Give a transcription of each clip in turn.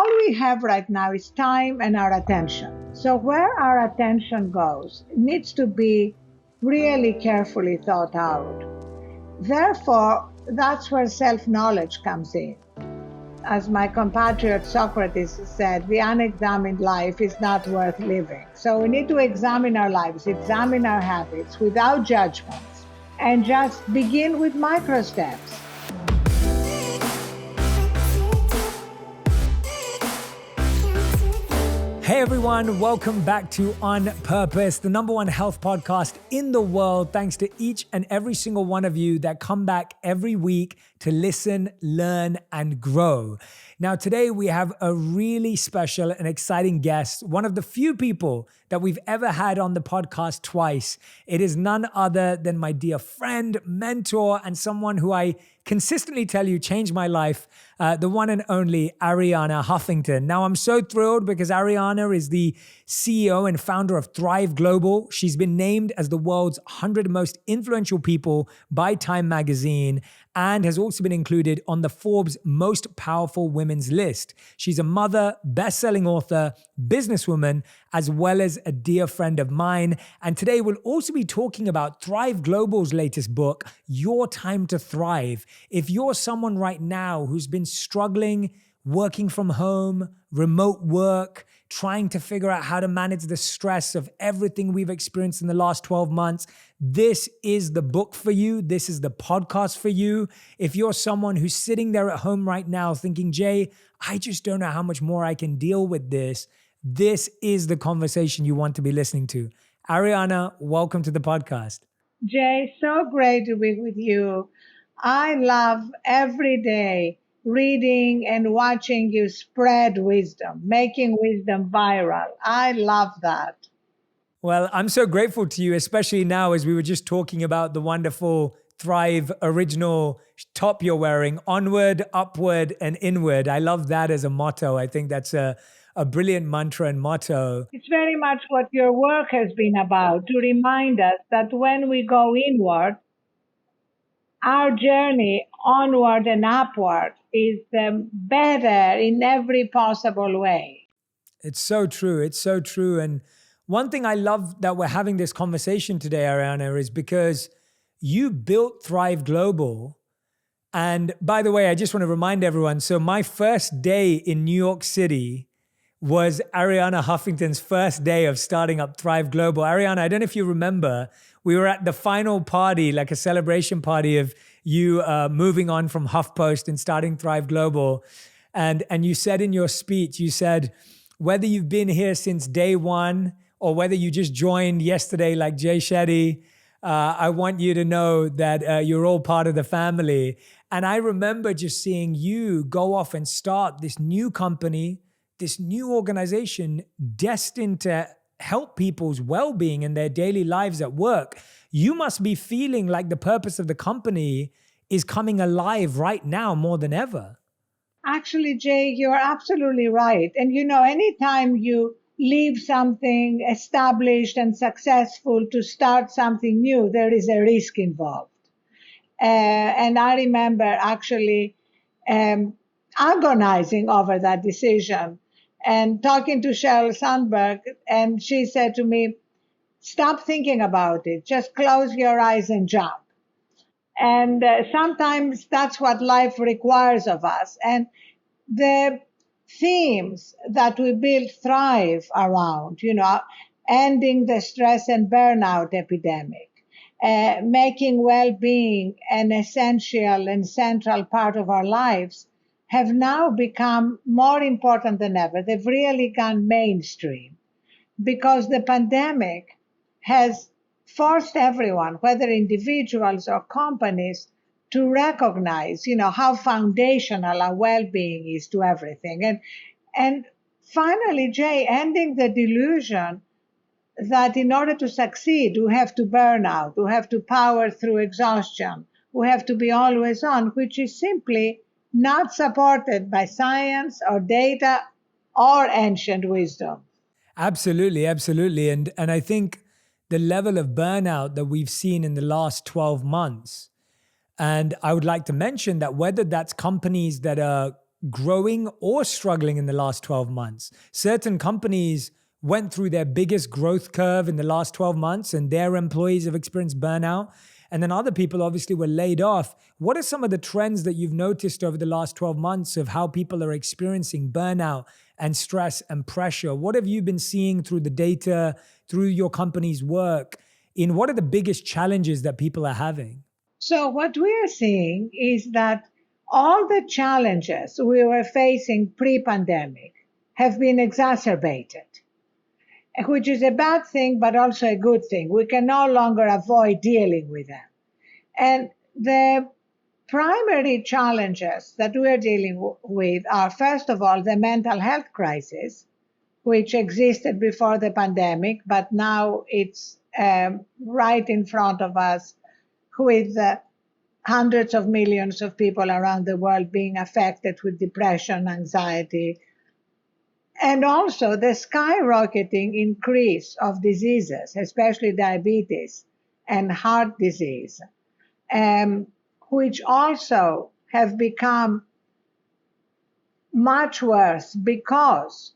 all we have right now is time and our attention. So where our attention goes needs to be really carefully thought out. Therefore, that's where self-knowledge comes in. As my compatriot Socrates said, the unexamined life is not worth living. So we need to examine our lives, examine our habits without judgments, and just begin with microsteps. Hey everyone, welcome back to On Purpose, the number one health podcast in the world. Thanks to each and every single one of you that come back every week to listen, learn, and grow. Now, today we have a really special and exciting guest, one of the few people that we've ever had on the podcast twice. It is none other than my dear friend, mentor, and someone who I consistently tell you changed my life, the one and only Arianna Huffington. Now, I'm so thrilled because Arianna is the CEO and founder of Thrive Global. She's been named as the world's 100 most influential people by Time magazine and has also been included on the Forbes Most Powerful Women's list. She's a mother, best-selling author, businesswoman, as well as a dear friend of mine. And today we'll also be talking about Thrive Global's latest book, Your Time to Thrive. If you're someone right now who's been struggling, working from home, remote work, trying to figure out how to manage the stress of everything we've experienced in the last 12 months, this is the book for you. This is the podcast for you. If you're someone who's sitting there at home right now thinking, Jay, I just don't know how much more I can deal with this is the conversation you want to be listening to. Arianna, welcome to the podcast. Jay, so great to be with you. I love every day reading and watching you spread wisdom, making wisdom viral. I love that. Well, I'm so grateful to you, especially now as we were just talking about the wonderful Thrive original top you're wearing, onward, upward, and inward. I love that as a motto. I think that's a brilliant mantra and motto. It's very much what your work has been about, to remind us that when we go inward, our journey onward and upward is better in every possible way. It's so true. It's so true. And one thing I love that we're having this conversation today, Arianna, is because you built Thrive Global. And by the way, I just want to remind everyone, so my first day in New York City was Arianna Huffington's first day of starting up Thrive Global. Arianna, I don't know if you remember, we were at the final party, like a celebration party of you moving on from HuffPost and starting Thrive Global. And you said in your speech, you said, whether you've been here since day one or whether you just joined yesterday like Jay Shetty, I want you to know that you're all part of the family. And I remember just seeing you go off and start this new company, this new organization destined to help people's well-being in their daily lives at work. You must be feeling like the purpose of the company is coming alive right now more than ever. Actually, Jay, you're absolutely right. And anytime you leave something established and successful to start something new, there is a risk involved. And I remember actually agonizing over that decision and talking to Sheryl Sandberg, and she said to me, stop thinking about it. Just close your eyes and jump. And sometimes that's what life requires of us. And the themes that we build Thrive around, ending the stress and burnout epidemic, making well-being an essential and central part of our lives, have now become more important than ever. They've really gone mainstream because the pandemic has forced everyone, whether individuals or companies, to recognize, how foundational our well-being is to everything. And finally, Jay, ending the delusion that in order to succeed, we have to burn out, we have to power through exhaustion, we have to be always on, which is simply not supported by science or data or ancient wisdom. Absolutely, absolutely. And I think the level of burnout that we've seen in the last 12 months, and I would like to mention that whether that's companies that are growing or struggling in the last 12 months. Certain companies went through their biggest growth curve in the last 12 months and their employees have experienced burnout. And then other people obviously were laid off. What are some of the trends that you've noticed over the last 12 months of how people are experiencing burnout and stress and pressure? What have you been seeing through the data, through your company's work? In what are the biggest challenges that people are having? So, what we are seeing is that all the challenges we were facing pre pandemic have been exacerbated, which is a bad thing, but also a good thing. We can no longer avoid dealing with them. And the primary challenges that we are dealing with are, first of all, the mental health crisis, which existed before the pandemic, but now it's right in front of us with hundreds of millions of people around the world being affected with depression, anxiety, and also the skyrocketing increase of diseases, especially diabetes and heart disease, which also have become much worse because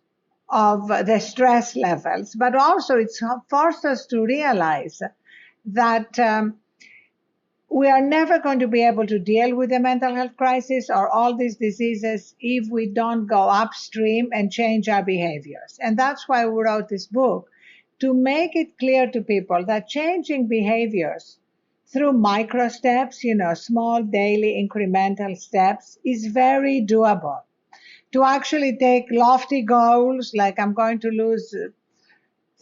of the stress levels, but also it's forced us to realize that we are never going to be able to deal with the mental health crisis or all these diseases if we don't go upstream and change our behaviors. And that's why we wrote this book, to make it clear to people that changing behaviors through micro steps, small daily incremental steps, is very doable. To actually take lofty goals like I'm going to lose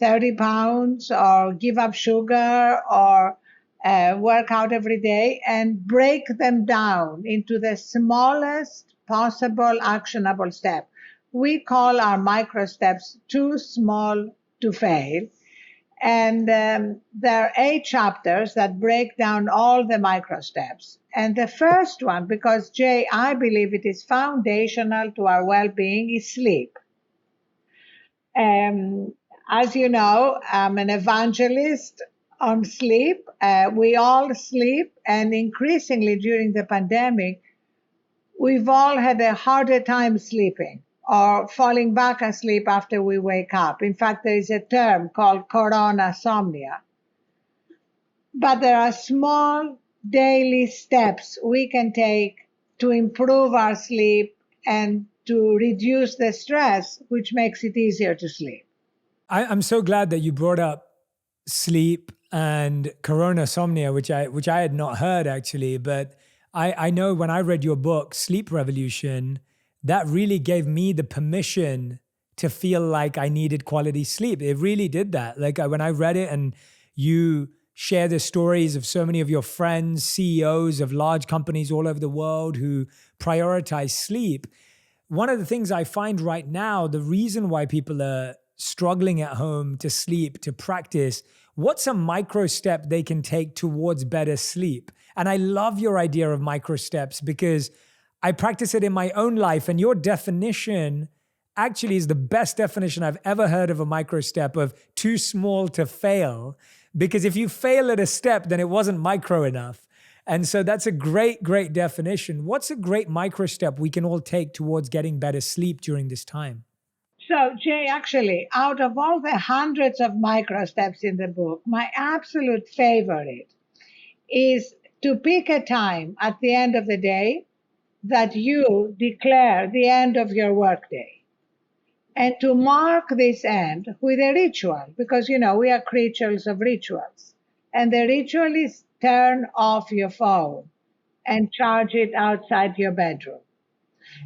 30 pounds or give up sugar or work out every day, and break them down into the smallest possible actionable step. We call our micro steps too small to fail. And there are 8 chapters that break down all the micro steps. And the first one, because Jay, I believe it is foundational to our well-being, is sleep. As you know, I'm an evangelist on sleep. We all sleep, and increasingly during the pandemic, we've all had a harder time sleeping or falling back asleep after we wake up. In fact, there is a term called coronasomnia. But there are small daily steps we can take to improve our sleep and to reduce the stress, which makes it easier to sleep. I'm so glad that you brought up sleep and coronasomnia, which I had not heard actually. But I know when I read your book, Sleep Revolution, that really gave me the permission to feel like I needed quality sleep. It really did that. Like when I read it and you share the stories of so many of your friends, CEOs of large companies all over the world who prioritize sleep. One of the things I find right now, the reason why people are struggling at home to sleep, to practice, what's a micro step they can take towards better sleep? And I love your idea of micro steps because I practice it in my own life. And your definition actually is the best definition I've ever heard of a micro step, of too small to fail. Because if you fail at a step, then it wasn't micro enough. And so that's a great, great definition. What's a great micro step we can all take towards getting better sleep during this time? So, Jay, actually, out of all the hundreds of micro steps in the book, my absolute favorite is to pick a time at the end of the day that you declare the end of your workday, and to mark this end with a ritual, because, we are creatures of rituals. And the ritual is turn off your phone and charge it outside your bedroom.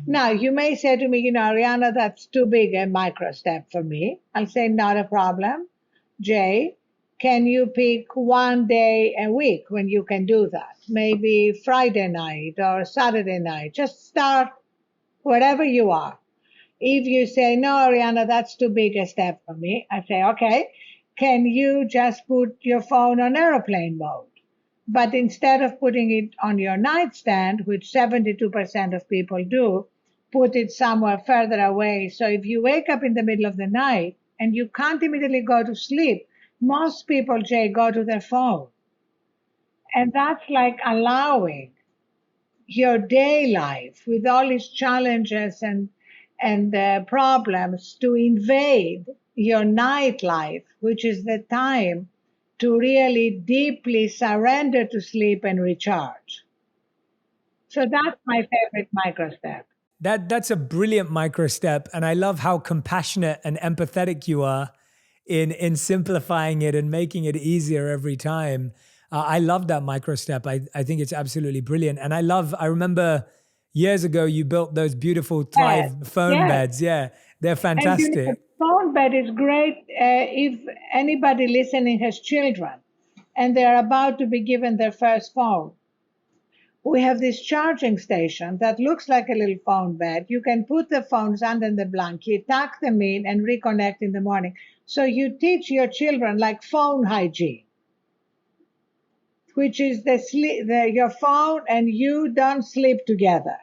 Now, you may say to me, Arianna, that's too big a micro step for me. I'll say, not a problem. Jay, can you pick one day a week when you can do that? Maybe Friday night or Saturday night. Just start wherever you are. If you say, no, Arianna, that's too big a step for me, I say, okay, can you just put your phone on airplane mode? But instead of putting it on your nightstand, which 72% of people do, put it somewhere further away. So if you wake up in the middle of the night and you can't immediately go to sleep, most people, Jay, go to their phone. And that's like allowing your day life with all its challenges and problems to invade your night life, which is the time to really deeply surrender to sleep and recharge. So that's my favorite micro step. That's a brilliant micro step, and I love how compassionate and empathetic you are in simplifying it and making it easier every time. I love that micro step. I think it's absolutely brilliant, and I remember years ago you built those beautiful Yes, Thrive phone yes. beds. Yeah, they're And fantastic. phone bed is great if anybody listening has children and they're about to be given their first phone. We have this charging station that looks like a little phone bed. You can put the phones under the blanket, tuck them in, and reconnect in the morning. So you teach your children like phone hygiene, which is your phone and you don't sleep together.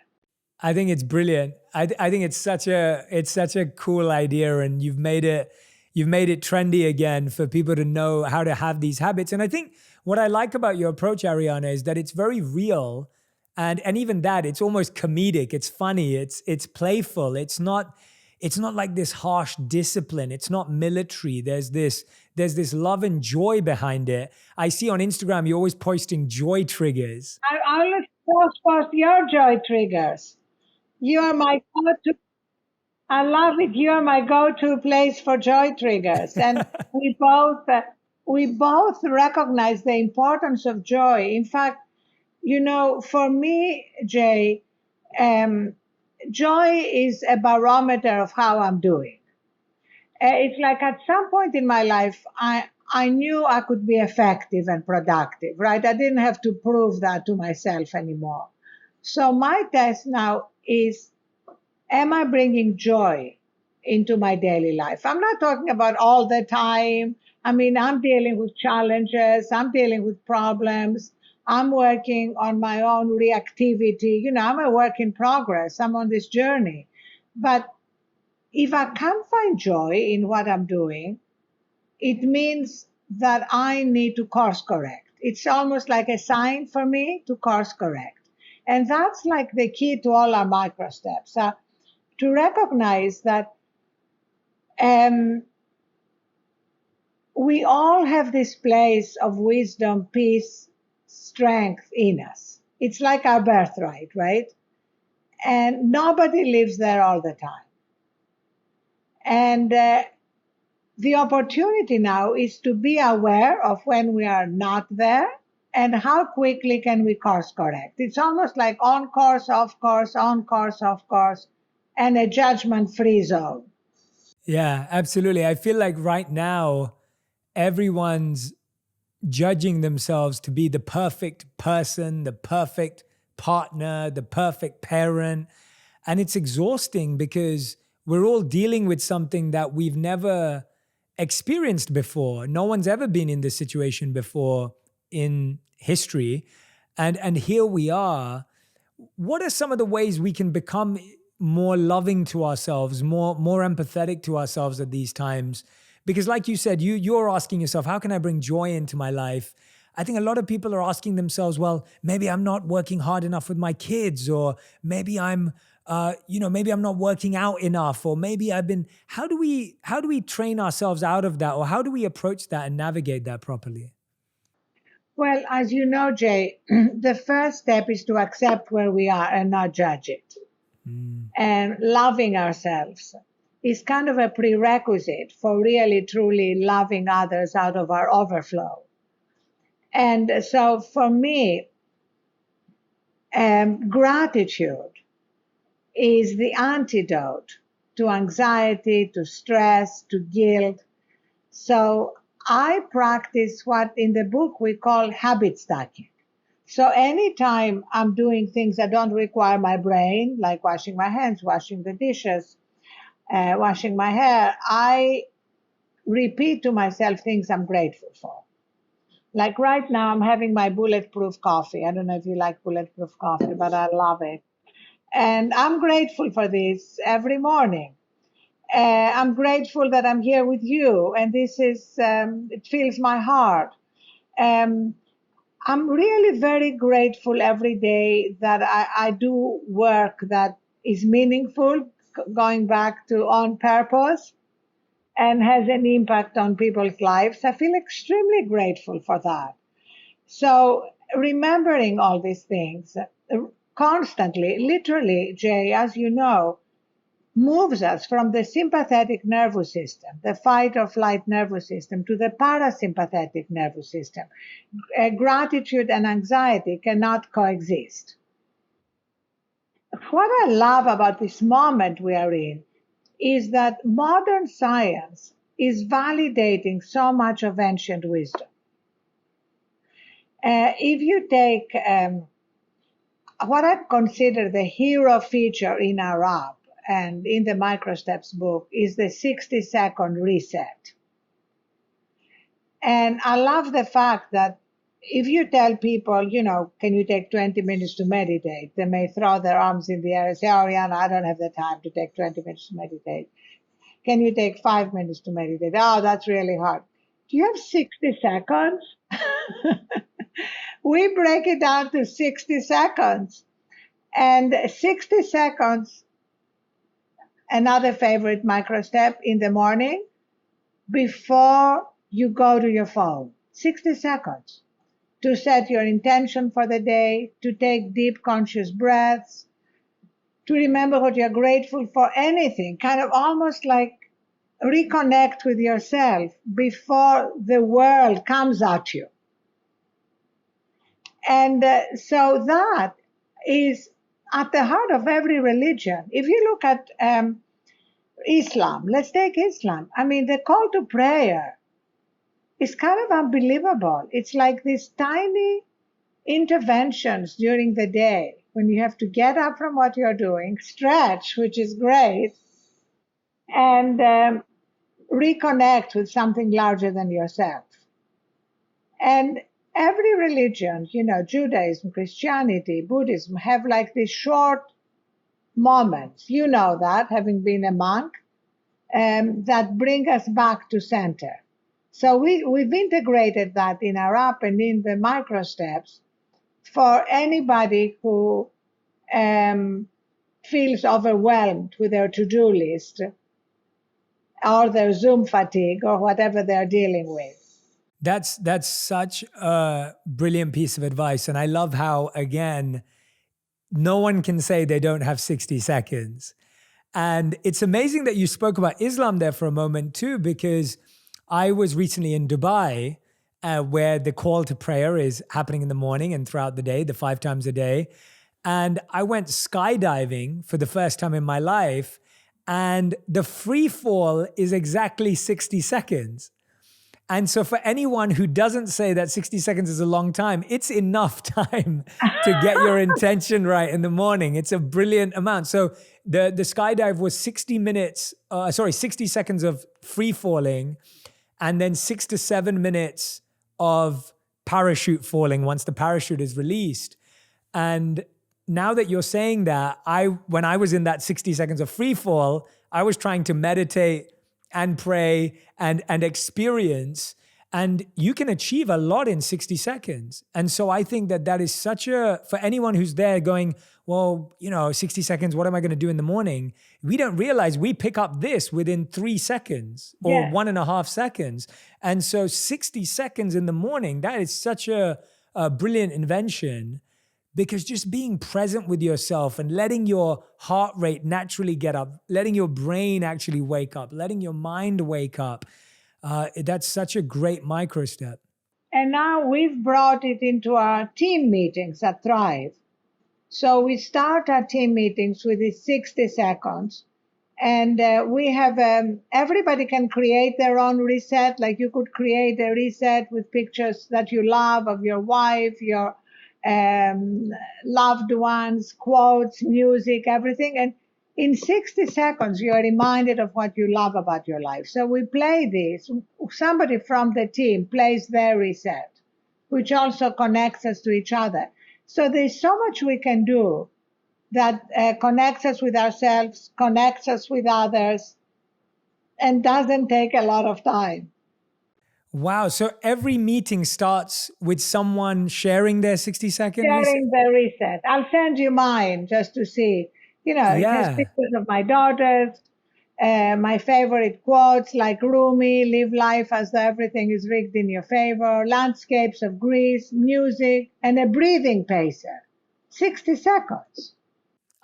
I think it's brilliant. I think it's such a cool idea, and you've made it trendy again for people to know how to have these habits. And I think what I like about your approach, Arianna, is that it's very real, and even that it's almost comedic. It's funny. It's playful. It's not like this harsh discipline. It's not military. There's this love and joy behind it. I see on Instagram you're always posting joy triggers. I always post your joy triggers. You are my go-to. I love it. You are my go-to place for joy triggers, and we both recognize the importance of joy. In fact, for me, Jay, um, joy is a barometer of how I'm doing. It's like at some point in my life, I knew I could be effective and productive, right? I didn't have to prove that to myself anymore. So my test now is, am I bringing joy into my daily life? I'm not talking about all the time. I mean, I'm dealing with challenges, I'm dealing with problems, I'm working on my own reactivity. I'm a work in progress, I'm on this journey. But if I can't find joy in what I'm doing, it means that I need to course correct. It's almost like a sign for me to course correct. And that's like the key to all our micro steps. To recognize that um, we all have this place of wisdom, peace, strength in us. It's like our birthright, right? And nobody lives there all the time. And the opportunity now is to be aware of when we are not there and how quickly can we course correct. It's almost like on course, off course, on course, off course, and a judgment free zone. Yeah, absolutely. I feel like right now, everyone's judging themselves to be the perfect person, the perfect partner, the perfect parent. And it's exhausting because we're all dealing with something that we've never experienced before. No one's ever been in this situation before in history. And here we are. What are some of the ways we can become more loving to ourselves, more empathetic to ourselves at these times? Because like you said, you're asking yourself, how can I bring joy into my life? I think a lot of people are asking themselves, well, maybe I'm not working hard enough with my kids, or maybe maybe I'm not working out enough, or maybe I've been. How do we train ourselves out of that, or how do we approach that and navigate that properly? Well, as you know, Jay, the first step is to accept where we are and not judge it. Mm. And loving ourselves is kind of a prerequisite for really, truly loving others out of our overflow. And so for me, gratitude is the antidote to anxiety, to stress, to guilt. So I practice what in the book we call habit stacking. So anytime I'm doing things that don't require my brain, like washing my hands, washing the dishes, washing my hair, I repeat to myself things I'm grateful for. Like right now, I'm having my bulletproof coffee. I don't know if you like bulletproof coffee, but I love it. And I'm grateful for this every morning. I'm grateful that I'm here with you, and it fills my heart. Um, I'm really very grateful every day that I do work that is meaningful, going back to on purpose, and has an impact on people's lives. I feel extremely grateful for that. So, remembering all these things constantly, literally, Jay, as you know, moves us from the sympathetic nervous system, the fight or flight nervous system, to the parasympathetic nervous system. Gratitude and anxiety cannot coexist. What I love about this moment we are in is that modern science is validating so much of ancient wisdom. If you take what I consider the hero feature in our app and in the microsteps book is the 60-second reset. And I love the fact that if you tell people, can you take 20 minutes to meditate, they may throw their arms in the air and say, oh, Arianna, I don't have the time to take 20 minutes to meditate. Can you take 5 minutes to meditate? Oh, that's really hard. Do you have 60 seconds? We break it down to 60 seconds. And 60 seconds, another favorite micro step in the morning before you go to your phone. 60 seconds to set your intention for the day, to take deep conscious breaths, to remember what you're grateful for, anything, kind of almost like reconnect with yourself before the world comes at you. And so that is at the heart of every religion. If you look at Islam, let's take Islam. I mean, the call to prayer is kind of unbelievable. It's like these tiny interventions during the day when you have to get up from what you're doing, stretch, which is great, and reconnect with something larger than yourself. And every religion, Judaism, Christianity, Buddhism, have like these short moments, that, having been a monk, that bring us back to center. So we've integrated that in our app and in the micro steps for anybody who feels overwhelmed with their to-do list or their Zoom fatigue or whatever they're dealing with. That's such a brilliant piece of advice. And I love how, again, no one can say they don't have 60 seconds. And it's amazing that you spoke about Islam there for a moment too, because I was recently in Dubai, where the call to prayer is happening in the morning and throughout the day, the 5 times a day. And I went skydiving for the first time in my life. And the free fall is exactly 60 seconds. And so for anyone who doesn't say that 60 seconds is a long time, it's enough time to get your intention right in the morning. It's a brilliant amount. So the skydive was 60 seconds of free falling, and then 6 to 7 minutes of parachute falling once the parachute is released. And now that you're saying that, when I was in that 60 seconds of free fall, I was trying to meditate and pray and experience, and you can achieve a lot in 60 seconds. And so I think that is for anyone who's there going, well, 60 seconds, what am I going to do in the morning? We don't realize we pick up this within 3 seconds or 1.5 seconds. And so 60 seconds in the morning, that is such a brilliant invention. Because just being present with yourself and letting your heart rate naturally get up, letting your brain actually wake up, letting your mind wake up, that's such a great micro step. And now we've brought it into our team meetings at Thrive. So we start our team meetings with these 60 seconds. And we have, everybody can create their own reset. Like you could create a reset with pictures that you love of your wife, your loved ones, quotes, music, everything. And in 60 seconds, you are reminded of what you love about your life. So we play this. Somebody from the team plays their reset, which also connects us to each other. So there's so much we can do that connects us with ourselves, connects us with others, and doesn't take a lot of time. Wow. So every meeting starts with someone sharing their 60-second reset? Sharing the reset. I'll send you mine just to see. It has Yeah. pictures of my daughters, my favorite quotes like Rumi, live life as though everything is rigged in your favor, landscapes of Greece, music, and a breathing pacer. 60 seconds.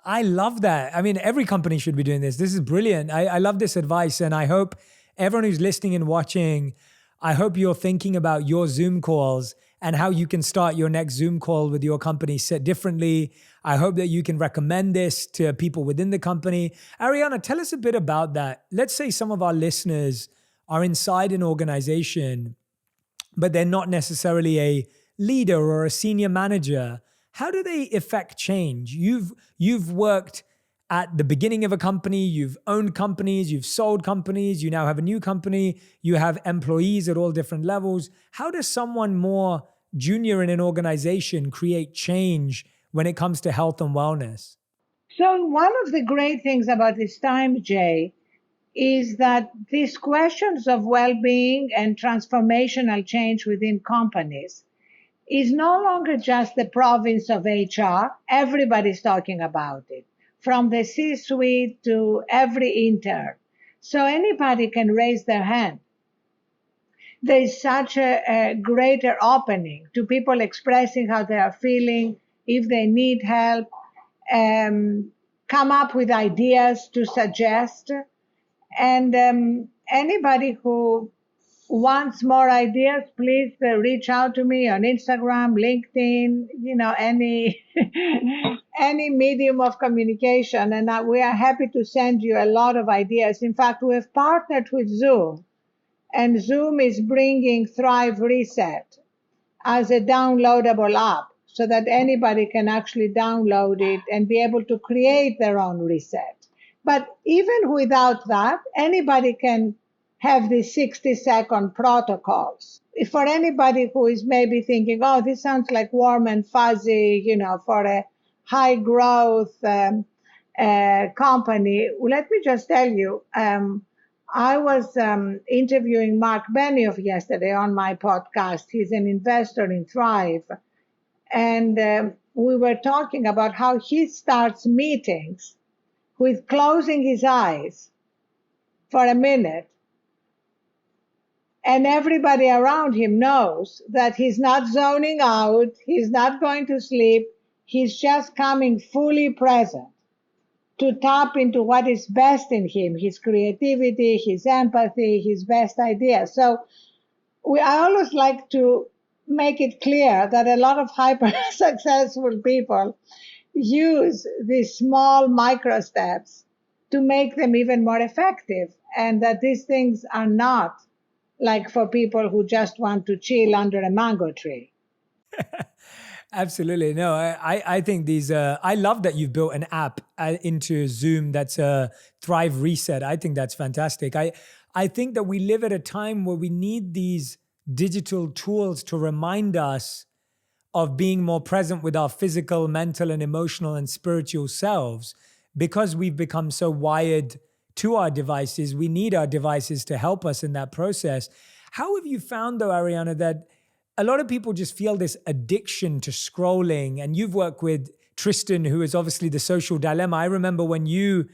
I love that. I mean, every company should be doing this. This is brilliant. I love this advice. And I hope everyone who's listening and watching, I hope you're thinking about your Zoom calls and how you can start your next Zoom call with your company set differently. I hope that you can recommend this to people within the company. Arianna, tell us a bit about that. Let's say some of our listeners are inside an organization, but they're not necessarily a leader or a senior manager. How do they affect change? You've worked at the beginning of a company, you've owned companies, you've sold companies, you now have a new company, you have employees at all different levels. How does someone more junior in an organization create change when it comes to health and wellness? So, one of the great things about this time, Jay, is that these questions of well being and transformational change within companies is no longer just the province of HR. Everybody's talking about it, from the C suite to every intern. So anybody can raise their hand. There is such a greater opening to people expressing how they are feeling, if they need help, come up with ideas to suggest. And anybody who wants more ideas, please reach out to me on Instagram, LinkedIn, any any medium of communication, and we are happy to send you a lot of ideas. In fact, we have partnered with Zoom, and Zoom is bringing Thrive Reset as a downloadable app so that anybody can actually download it and be able to create their own reset. But even without that, anybody can have these 60-second protocols. For anybody who is maybe thinking, oh, this sounds like warm and fuzzy, for a high growth company, let me just tell you, I was interviewing Mark Benioff yesterday on my podcast. He's an investor in Thrive. And we were talking about how he starts meetings with closing his eyes for a minute. And everybody around him knows that he's not zoning out, he's not going to sleep, he's just coming fully present to tap into what is best in him, his creativity, his empathy, his best ideas. So I always like to make it clear that a lot of hyper successful people use these small micro steps to make them even more effective, and that these things are not like for people who just want to chill under a mango tree. Absolutely. No, I think I love that you've built an app into Zoom that's a Thrive Reset. I think that's fantastic. I think that we live at a time where we need these digital tools to remind us of being more present with our physical, mental, and emotional and spiritual selves. Because we've become so wired to our devices, we need our devices to help us in that process. How have you found, though, Arianna, that a lot of people just feel this addiction to scrolling? And you've worked with Tristan, who is obviously the social dilemma. I remember when you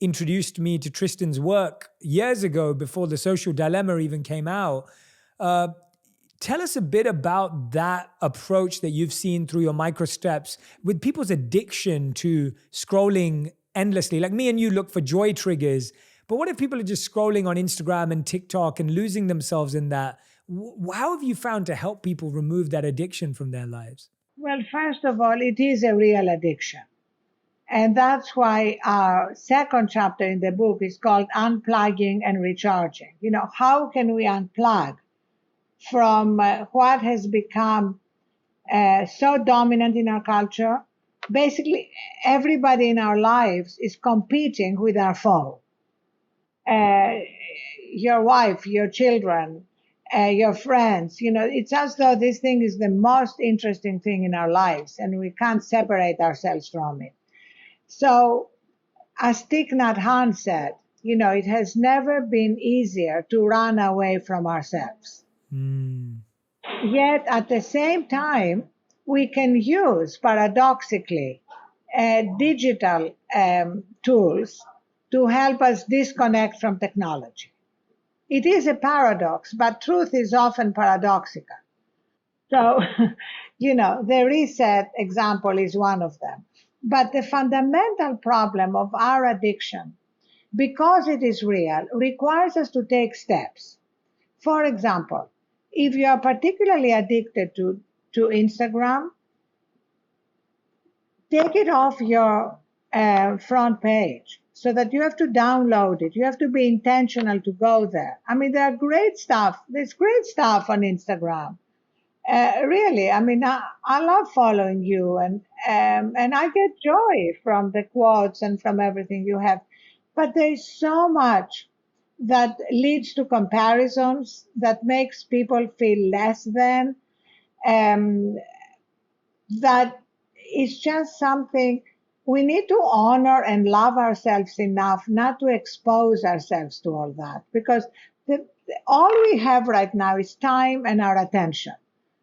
introduced me to Tristan's work years ago, before the social dilemma even came out. Tell us a bit about that approach that you've seen through your micro steps with people's addiction to scrolling endlessly. Like me and you look for joy triggers, but what if people are just scrolling on Instagram and TikTok and losing themselves in that? How have you found to help people remove that addiction from their lives? Well, first of all, it is a real addiction. And that's why our second chapter in the book is called Unplugging and Recharging. How can we unplug from what has become so dominant in our culture? Basically, everybody in our lives is competing with our phone. Your wife, your children, your friends. It's as though this thing is the most interesting thing in our lives, and we can't separate ourselves from it. So, as Thich Nhat Hanh said, it has never been easier to run away from ourselves. Mm. Yet at the same time, we can use paradoxically digital tools to help us disconnect from technology. It is a paradox, but truth is often paradoxical. So, the reset example is one of them. But the fundamental problem of our addiction, because it is real, requires us to take steps. For example, if you are particularly addicted to Instagram, take it off your front page so that you have to download it. You have to be intentional to go there. I mean, there are great stuff. There's great stuff on Instagram. Really, I mean, I love following you, and I get joy from the quotes and from everything you have. But there's so much that leads to comparisons that makes people feel less than. Um, that is just something we need to honor and love ourselves enough not to expose ourselves to all that, because all we have right now is time and our attention.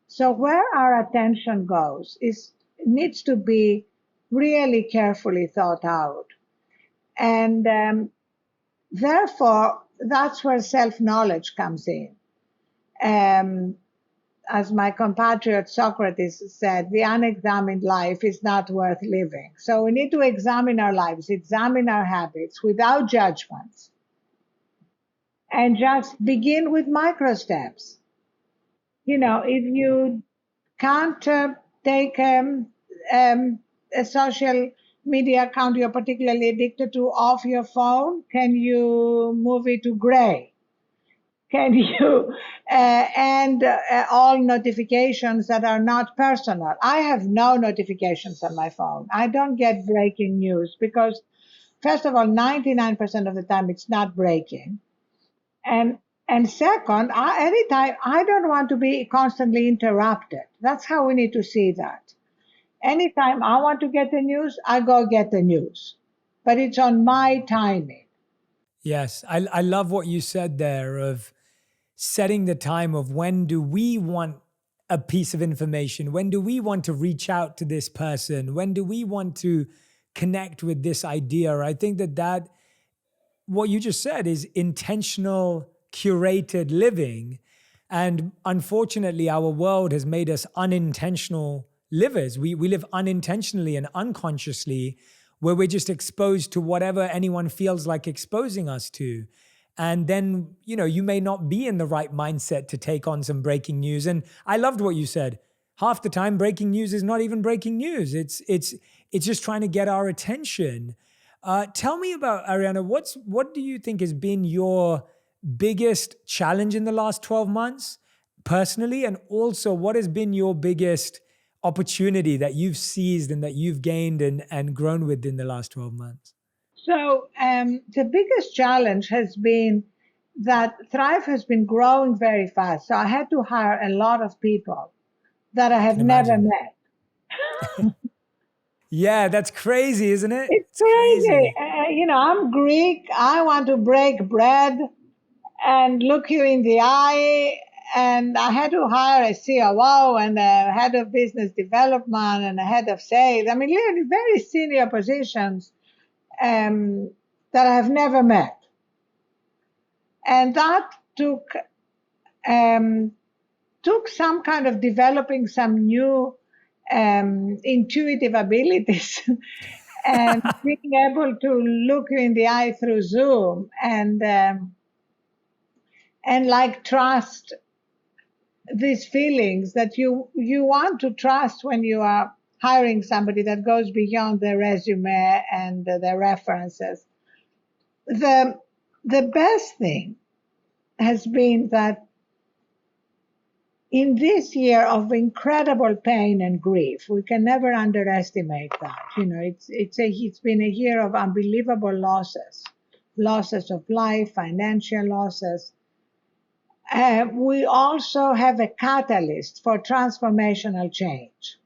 So where our attention goes needs to be really carefully thought out. And therefore, that's where self-knowledge comes in. Um, as my compatriot Socrates said, the unexamined life is not worth living. So we need to examine our lives, examine our habits without judgments, and just begin with micro steps. If you can't take a social media account you're particularly addicted to off your phone, can you move it to gray? Can you end all notifications that are not personal? I have no notifications on my phone. I don't get breaking news because, first of all, 99% of the time it's not breaking. And second, anytime I don't want to be constantly interrupted. That's how we need to see that. Anytime I want to get the news, I go get the news. But it's on my timing. Yes, I love what you said there of setting the time of when do we want a piece of information? When do we want to reach out to this person? When do we want to connect with this idea? I think that what you just said is intentional, curated living. And unfortunately, our world has made us unintentional livers. We live unintentionally and unconsciously, where we're just exposed to whatever anyone feels like exposing us to. And then, you may not be in the right mindset to take on some breaking news. And I loved what you said. Half the time, breaking news is not even breaking news. It's just trying to get our attention. Tell me about, Arianna, what do you think has been your biggest challenge in the last 12 months personally? And also, what has been your biggest opportunity that you've seized and that you've gained and grown with in the last 12 months? So the biggest challenge has been that Thrive has been growing very fast. So I had to hire a lot of people that I have Can never imagine. met. Yeah, that's crazy, isn't it? It's It's crazy. crazy. I'm Greek. I want to break bread and look you in the eye. And I had to hire a COO and a head of business development and a head of sales. I mean, really very senior positions that I have never met. And that um, took some kind of developing some new intuitive abilities and being able to look you in the eye through Zoom and like trust these feelings that you want to trust when you are hiring somebody that goes beyond their resume and their references. The best thing has been that in this year of incredible pain and grief, we can never underestimate that. It's been a year of unbelievable losses of life, financial losses. We also have a catalyst for transformational change.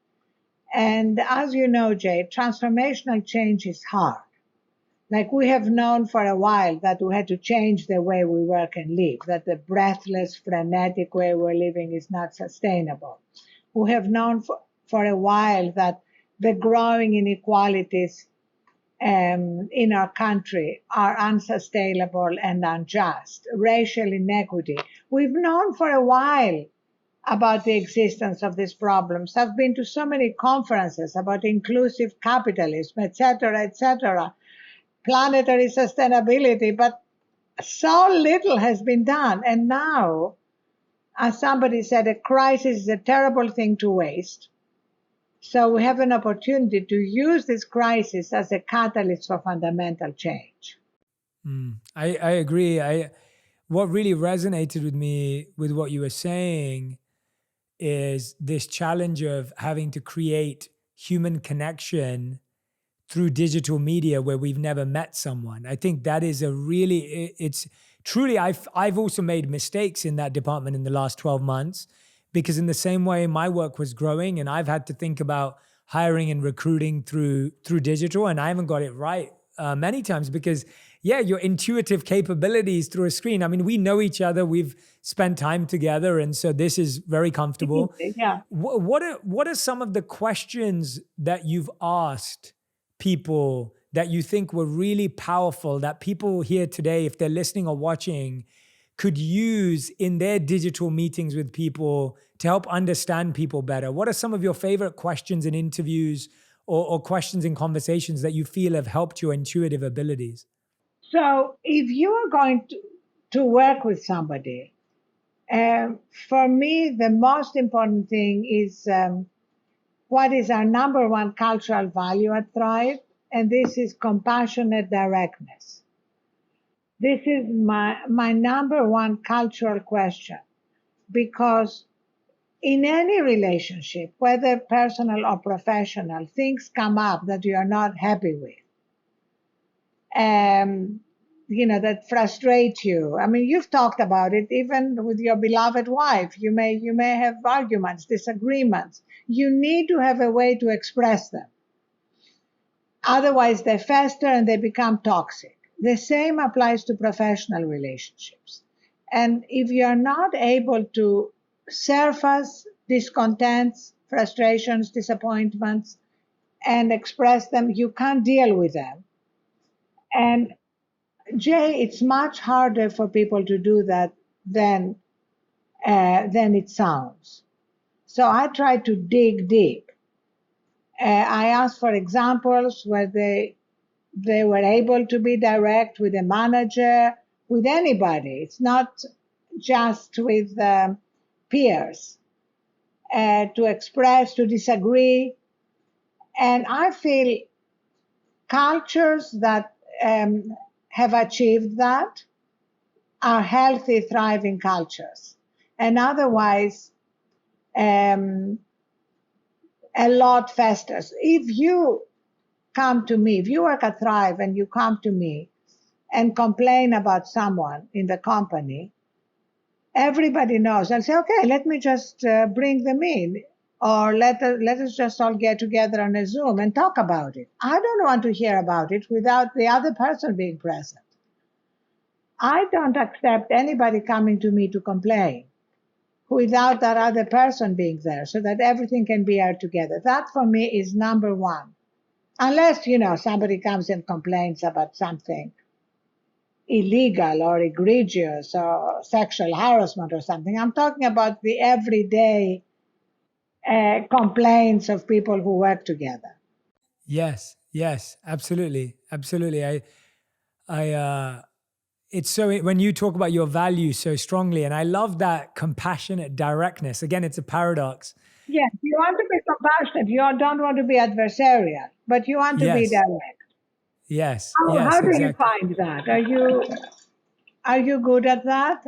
And as you know, Jay, transformational change is hard. Like we have known for a while that we had to change the way we work and live, that the breathless, frenetic way we're living is not sustainable. We have known for a while that the growing inequalities in our country are unsustainable and unjust, racial inequity. We've known for a while about the existence of these problems. I've been to so many conferences about inclusive capitalism, etc., planetary sustainability, but so little has been done. And now, as somebody said, a crisis is a terrible thing to waste. So we have an opportunity to use this crisis as a catalyst for fundamental change. I agree. What really resonated with me with what you were saying is this challenge of having to create human connection through digital media where we've never met someone. I think that is it's truly, I've also made mistakes in that department in the last 12 months, because in the same way my work was growing and I've had to think about hiring and recruiting through digital, and I haven't got it right many times because your intuitive capabilities through a screen. I mean, we know each other, we've spent time together, and so this is very comfortable. Yeah. What are some of the questions that you've asked people that you think were really powerful, that people here today, if they're listening or watching, could use in their digital meetings with people to help understand people better? What are some of your favorite questions in interviews or questions in conversations that you feel have helped your intuitive abilities? So if you are going to work with somebody, for me, the most important thing is what is our number one cultural value at Thrive, and this is compassionate directness. This is my number one cultural question, because in any relationship, whether personal or professional, things come up that you are not happy with. That frustrate you. I mean, you've talked about it even with your beloved wife. You may have arguments, disagreements. You need to have a way to express them. Otherwise, they fester and they become toxic. The same applies to professional relationships. And if you're not able to surface discontents, frustrations, disappointments, and express them, you can't deal with them. And Jay, it's much harder for people to do that than it sounds. So I try to dig deep. I asked for examples where they were able to be direct with a manager, with anybody. It's not just with peers, to express, to disagree. And I feel cultures that have achieved that are healthy, thriving cultures. And otherwise, a lot festers. If you come to me, if you work at Thrive and you come to me and complain about someone in the company, everybody knows. I'll say, okay, let me just bring them in, or let us just all get together on a Zoom and talk about it. I don't want to hear about it without the other person being present. I don't accept anybody coming to me to complain without that other person being there, so that everything can be aired together. That for me is number one. Unless, somebody comes and complains about something illegal or egregious or sexual harassment or something. I'm talking about the everyday complaints of people who work together. Yes, absolutely. It's so, when you talk about your values so strongly, and I love that compassionate directness. Again, it's a paradox. Yes, you want to be compassionate. You don't want to be adversarial, but you want to be direct. Yes. How do exactly. you find that? Are you good at that?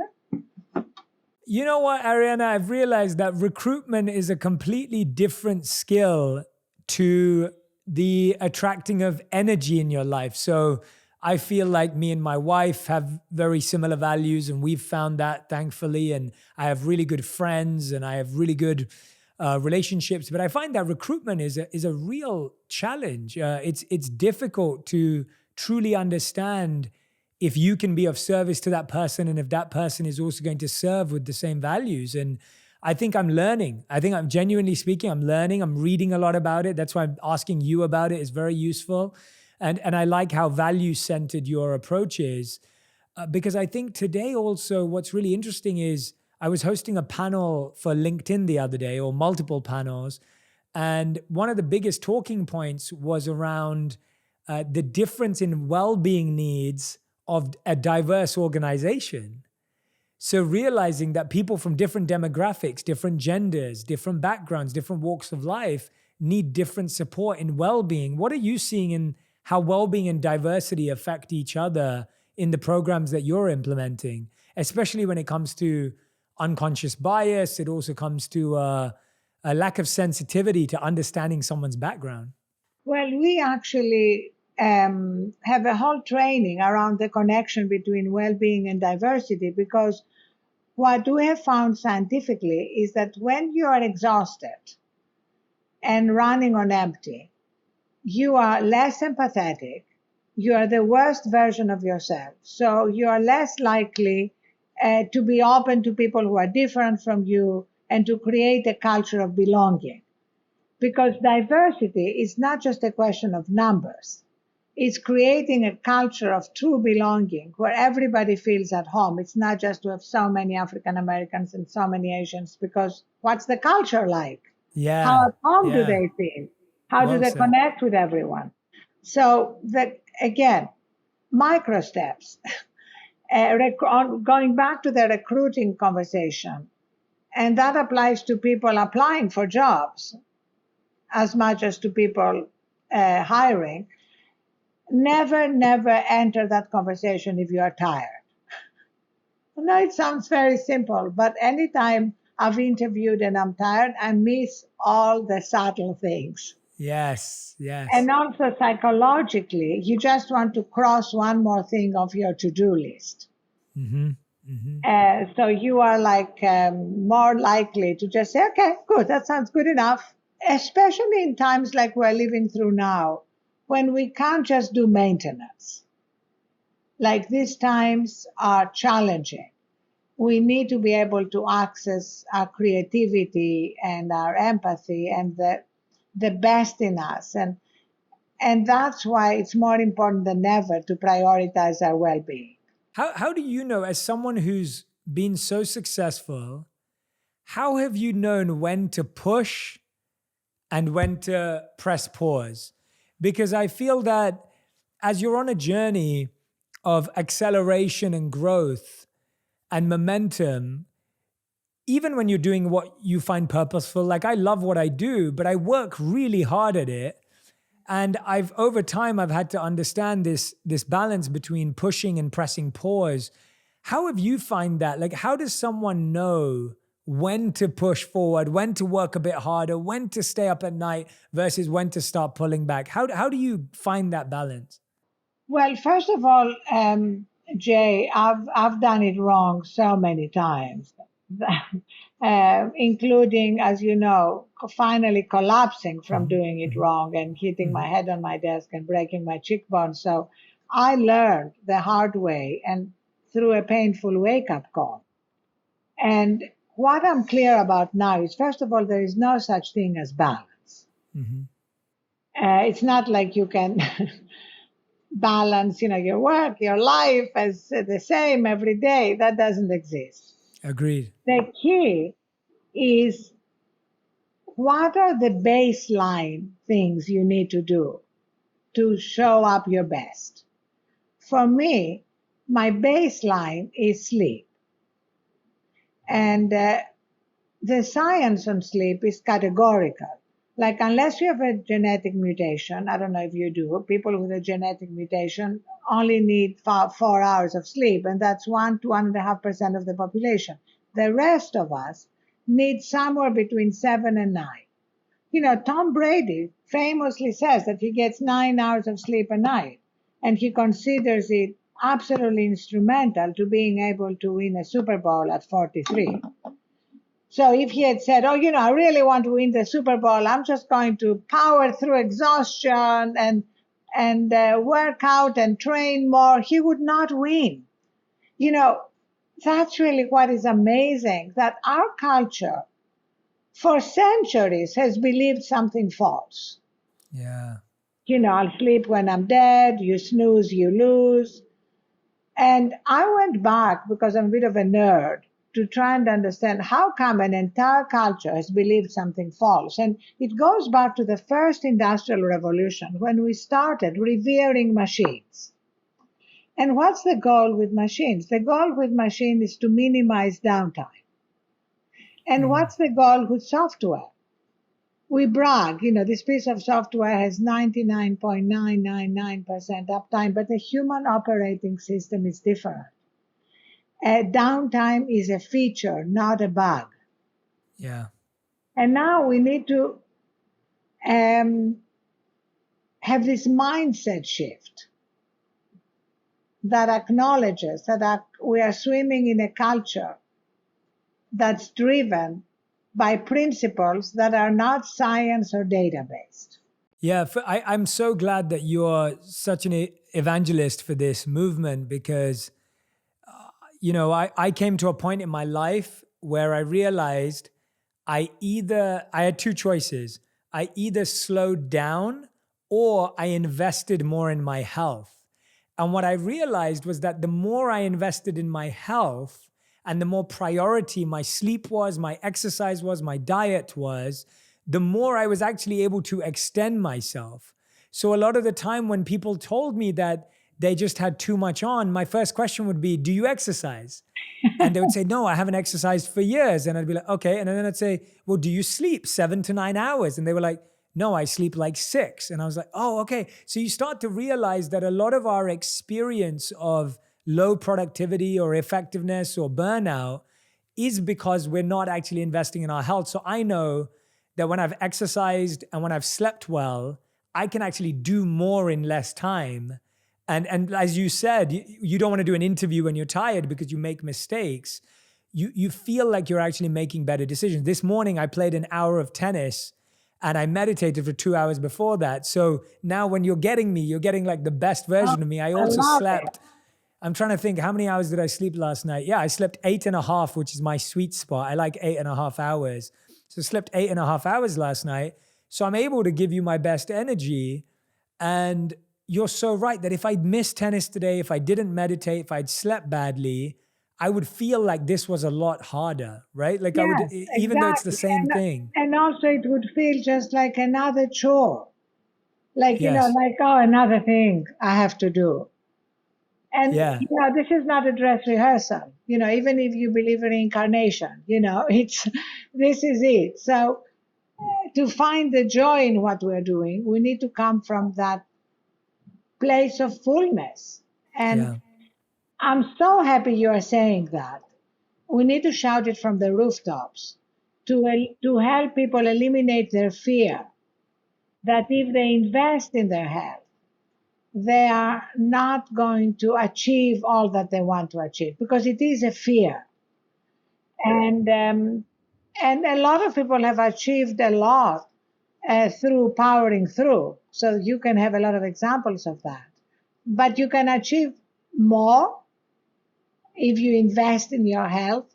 You know what, Arianna, I've realized that recruitment is a completely different skill to the attracting of energy in your life. So I feel like me and my wife have very similar values, and we've found that, thankfully. And I have really good friends and I have really good relationships. But I find that recruitment is a real challenge. It's difficult to truly understand if you can be of service to that person and if that person is also going to serve with the same values. And I think I'm learning. I think I'm genuinely speaking, I'm learning. I'm reading a lot about it. That's why I'm asking you about it is very useful. And I like how value-centered your approach is. Because I think today also what's really interesting is I was hosting a panel for LinkedIn the other day, or multiple panels. And one of the biggest talking points was around the difference in well-being needs of a diverse organization. So realizing that people from different demographics, different genders, different backgrounds, different walks of life need different support in well-being. What are you seeing in how well-being and diversity affect each other in the programs that you're implementing, especially when it comes to unconscious bias? It also comes to a lack of sensitivity to understanding someone's background. Well, we actually have a whole training around the connection between well-being and diversity, because what we have found scientifically is that when you are exhausted and running on empty, you are less empathetic, you are the worst version of yourself. So you are less likely to be open to people who are different from you and to create a culture of belonging. Because diversity is not just a question of numbers. It's creating a culture of true belonging where everybody feels at home. It's not just to have so many African Americans and so many Asians, because what's the culture like? Yeah. How at home do Yeah. they feel? How do Well they said. connect with everyone? So that, again, microsteps. Going back to the recruiting conversation, and that applies to people applying for jobs as much as to people hiring. Never enter that conversation if you are tired. I know it sounds very simple, but anytime I've interviewed and I'm tired, I miss all the subtle things. Yes. Yes. And also psychologically, you just want to cross one more thing off your to-do list. Mm-hmm. Mm-hmm. So you are like more likely to just say, okay, good, that sounds good enough. Especially in times like we're living through now, when we can't just do maintenance. Like these times are challenging. We need to be able to access our creativity and our empathy and the best in us. And that's why it's more important than ever to prioritize our well-being. How do you know, as someone who's been so successful, how have you known when to push and when to press pause? Because I feel that as you're on a journey of acceleration and growth and momentum, even when you're doing what you find purposeful, like I love what I do, but I work really hard at it. And over time, I've had to understand this balance between pushing and pressing pause. How have you find that? Like, how does someone know when to push forward, when to work a bit harder, when to stay up at night versus when to start pulling back? How do you find that balance? Well, first of all, Jay, I've done it wrong so many times, including, as you know, finally collapsing from doing it wrong and hitting my head on my desk and breaking my cheekbone. So I learned the hard way and through a painful wake-up call. And what I'm clear about now is, first of all, there is no such thing as balance. Mm-hmm. It's not like you can balance, your work, your life as the same every day. That doesn't exist. Agreed. The key is, what are the baseline things you need to do to show up your best? For me, my baseline is sleep. And the science on sleep is categorical. Like, unless you have a genetic mutation, I don't know if you do, people with a genetic mutation only need 4 hours of sleep, and that's 1 to 1.5% of the population. The rest of us need somewhere between 7 and 9. Tom Brady famously says that he gets 9 hours of sleep a night, and he considers it absolutely instrumental to being able to win a Super Bowl at 43. So if he had said, I really want to win the Super Bowl, I'm just going to power through exhaustion and and work out and train more, he would not win. You know, that's really what is amazing, that our culture for centuries has believed something false. Yeah. I'll sleep when I'm dead, you snooze, you lose. And I went back, because I'm a bit of a nerd, to try and understand how come an entire culture has believed something false. And it goes back to the first industrial revolution, when we started revering machines. And what's the goal with machines? The goal with machines is to minimize downtime. And what's the goal with software? We brag, this piece of software has 99.999% uptime, but the human operating system is different. Downtime is a feature, not a bug. Yeah. And now we need to have this mindset shift that acknowledges that we are swimming in a culture that's driven by principles that are not science or data based. Yeah, I'm so glad that you're such an evangelist for this movement, because, I came to a point in my life where I realized I had two choices. I either slowed down or I invested more in my health. And what I realized was that the more I invested in my health and the more priority my sleep was, my exercise was, my diet was, the more I was actually able to extend myself. So a lot of the time when people told me that they just had too much on, my first question would be, do you exercise? And they would say, no, I haven't exercised for years. And I'd be like, okay. And then I'd say, well, do you sleep 7 to 9 hours? And they were like, no, I sleep like 6. And I was like, oh, okay. So you start to realize that a lot of our experience of low productivity or effectiveness or burnout is because we're not actually investing in our health. So I know that when I've exercised and when I've slept well, I can actually do more in less time. And as you said, you don't want to do an interview when you're tired because you make mistakes. You feel like you're actually making better decisions. This morning, I played an hour of tennis and I meditated for 2 hours before that. So now when you're getting me, you're getting like the best version of me. I also love slept. it. I'm trying to think, how many hours did I sleep last night? Yeah, I slept 8.5, which is my sweet spot. I like 8.5 hours. So I slept 8.5 hours last night. So I'm able to give you my best energy. And you're so right that if I'd missed tennis today, if I didn't meditate, if I'd slept badly, I would feel like this was a lot harder, right? Like I would, Yes, even though it's the exactly. same thing. And also it would feel just like another chore. Like, Yes. like, oh, another thing I have to do. And, Yeah. this is not a dress rehearsal. Even if you believe in reincarnation, this is it. So to find the joy in what we're doing, we need to come from that place of fullness. And Yeah. I'm so happy you are saying that. We need to shout it from the rooftops to help people eliminate their fear that if they invest in their health, they are not going to achieve all that they want to achieve, because it is a fear. And a lot of people have achieved a lot through powering through. So you can have a lot of examples of that. But you can achieve more if you invest in your health,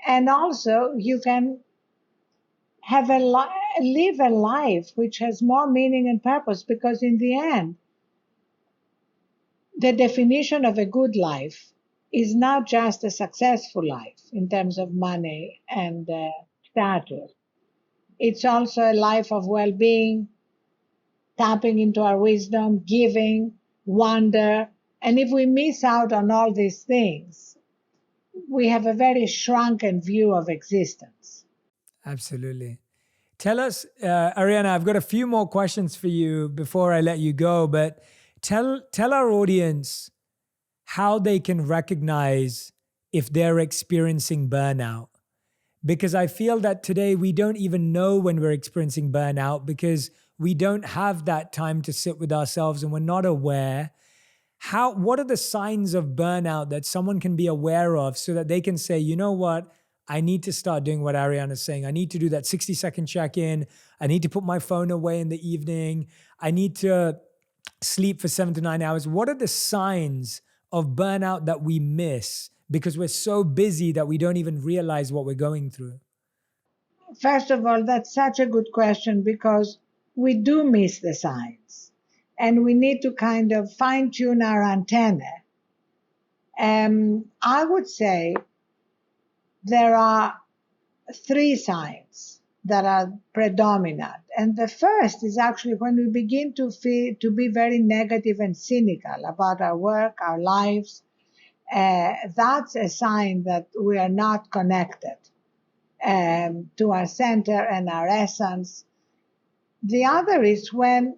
and also you can have live a life which has more meaning and purpose, because in the end, the definition of a good life is not just a successful life in terms of money and status. It's also a life of well-being, tapping into our wisdom, giving, wonder. And if we miss out on all these things, we have a very shrunken view of existence. Absolutely. Tell us, Arianna, I've got a few more questions for you before I let you go, but tell our audience how they can recognize if they're experiencing burnout. Because I feel that today we don't even know when we're experiencing burnout, because we don't have that time to sit with ourselves and we're not aware. What are the signs of burnout that someone can be aware of so that they can say, you know what? I need to start doing what Arianna is saying. I need to do that 60-second check-in. I need to put my phone away in the evening. I need to sleep for 7 to 9 hours. What are the signs of burnout that we miss because we're so busy that we don't even realize what we're going through? First of all, that's such a good question because we do miss the signs and we need to kind of fine tune our antenna. I would say there are three signs that are predominant. And the first is actually when we begin to feel to be very negative and cynical about our work, our lives. That's a sign that we are not connected to our center and our essence. The other is when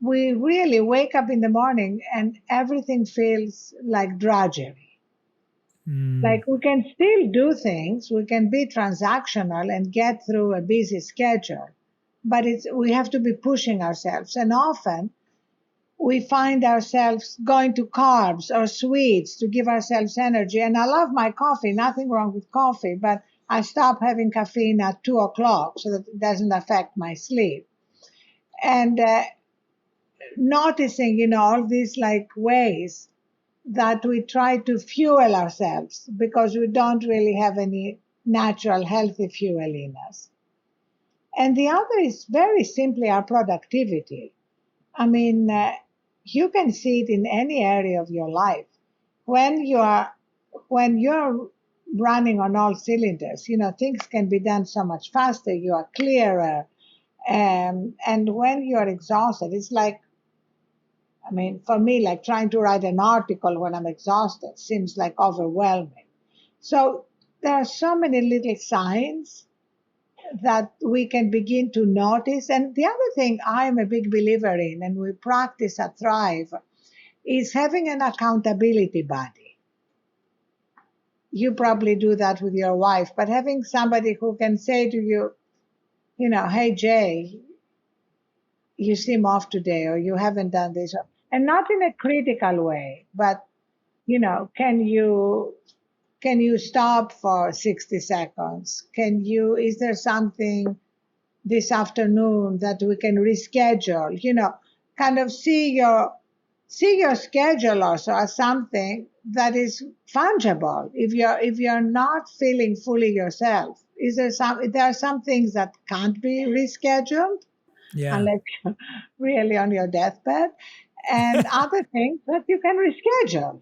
we really wake up in the morning and everything feels like drudgery. Like we can still do things, we can be transactional and get through a busy schedule, but we have to be pushing ourselves. And often we find ourselves going to carbs or sweets to give ourselves energy. And I love my coffee, nothing wrong with coffee, but I stop having caffeine at 2 o'clock so that it doesn't affect my sleep. And noticing, all these like ways that we try to fuel ourselves because we don't really have any natural healthy fuel in us. And the other is very simply our productivity. I mean, you can see it in any area of your life. When you're running on all cylinders, things can be done so much faster. You are clearer, and when you're exhausted, it's like, I mean, for me, like trying to write an article when I'm exhausted seems like overwhelming. So there are so many little signs that we can begin to notice. And the other thing I'm a big believer in, and we practice at Thrive, is having an accountability buddy. You probably do that with your wife, but having somebody who can say to you, hey, Jay, you seem off today, or you haven't done this, and not in a critical way, but, can you stop for 60 seconds? Is there something this afternoon that we can reschedule? Kind of see your schedule also as something that is fungible. If you're not feeling fully yourself, there are some things that can't be rescheduled unless you're really on your deathbed, and other things that you can reschedule.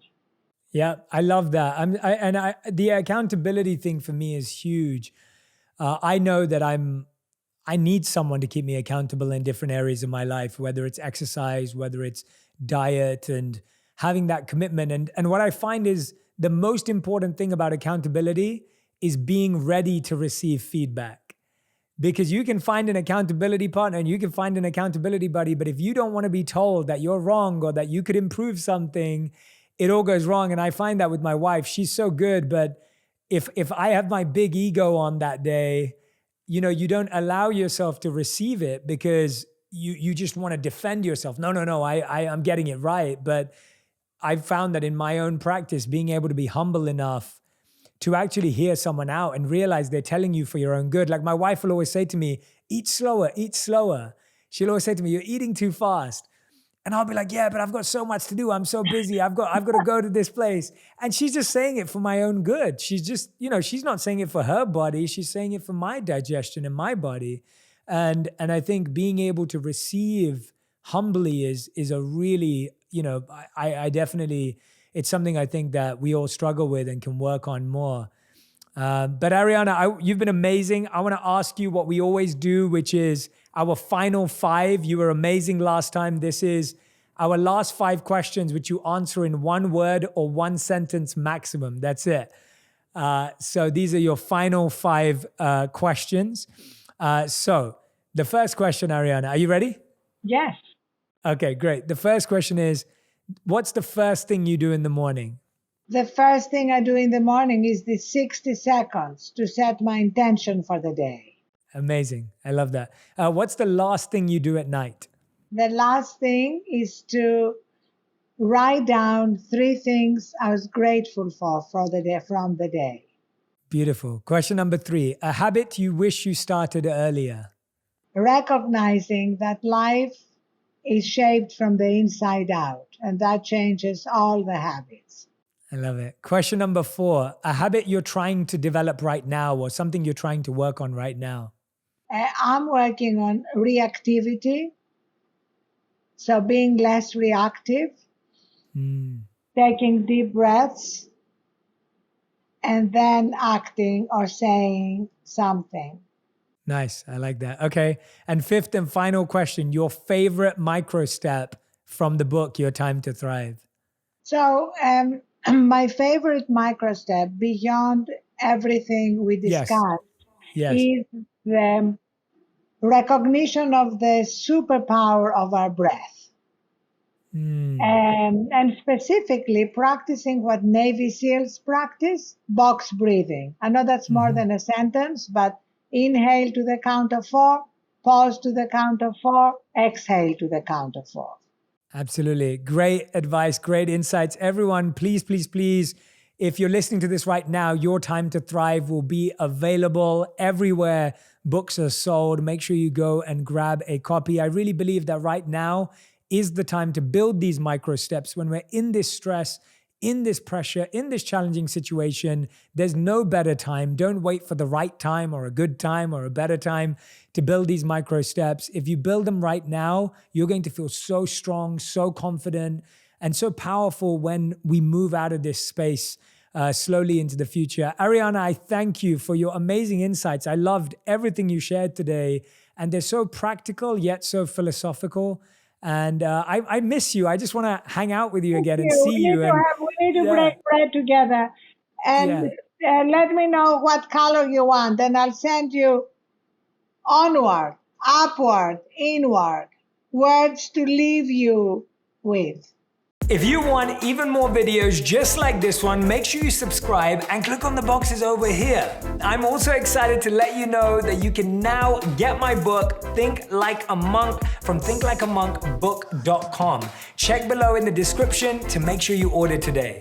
Yeah, I love that. The accountability thing for me is huge. I know that I need someone to keep me accountable in different areas of my life, whether it's exercise, whether it's diet, and having that commitment. And what I find is the most important thing about accountability is being ready to receive feedback. Because you can find an accountability partner and you can find an accountability buddy, but if you don't want to be told that you're wrong or that you could improve something, it all goes wrong. And I find that with my wife, she's so good, but if I have my big ego on that day, you don't allow yourself to receive it because you just want to defend yourself. No, I'm getting it right. But I've found that in my own practice, being able to be humble enough to actually hear someone out and realize they're telling you for your own good. Like my wife will always say to me, eat slower, eat slower. She'll always say to me, you're eating too fast. And I'll be like, yeah, but I've got so much to do. I'm so busy. I've got to go to this place. And she's just saying it for my own good. She's just, she's not saying it for her body. She's saying it for my digestion and my body. And I think being able to receive humbly is a really, I definitely, it's something I think that we all struggle with and can work on more. But Arianna, you've been amazing. I want to ask you what we always do, which is our final 5. You were amazing last time. This is our last 5 questions, which you answer in 1 word or 1 sentence maximum. That's it. So these are your final 5 questions. So the first question, Arianna, are you ready? Yes. Okay, great. The first question is, what's the first thing you do in the morning? The first thing I do in the morning is the 60 seconds to set my intention for the day. Amazing. I love that. What's the last thing you do at night? The last thing is to write down 3 things I was grateful for the day, from the day. Beautiful. Question number 3. A habit you wish you started earlier? Recognizing that life is shaped from the inside out, and that changes all the habits. I love it. Question number 4, a habit you're trying to develop right now or something you're trying to work on right now. I'm working on reactivity, so being less reactive, taking deep breaths, and then acting or saying something. Nice. I like that. Okay. And 5th and final question, your favorite micro step from the book, Your Time to Thrive. So my favorite micro step beyond everything we discussed is the recognition of the superpower of our breath. And specifically practicing what Navy SEALs practice, box breathing. I know that's more than a sentence, but inhale to the count of 4, pause to the count of 4, exhale to the count of 4. Absolutely. Great advice, great insights. Everyone, please, please, please, if you're listening to this right now, Your Time to Thrive will be available everywhere books are sold. Make sure you go and grab a copy. I really believe that right now is the time to build these micro steps when we're in this stress, in this pressure, in this challenging situation. There's no better time. Don't wait for the right time or a good time or a better time to build these micro steps. If you build them right now, you're going to feel so strong, so confident, and so powerful when we move out of this space slowly into the future. Arianna, I thank you for your amazing insights. I loved everything you shared today, and they're so practical yet so philosophical. And I miss you. I just want to hang out with you again and see you. We need to break bread together. And let me know what color you want, and I'll send you onward, upward, inward, words to leave you with. If you want even more videos just like this one, make sure you subscribe and click on the boxes over here. I'm also excited to let you know that you can now get my book, Think Like a Monk, from thinklikeamonkbook.com. Check below in the description to make sure you order today.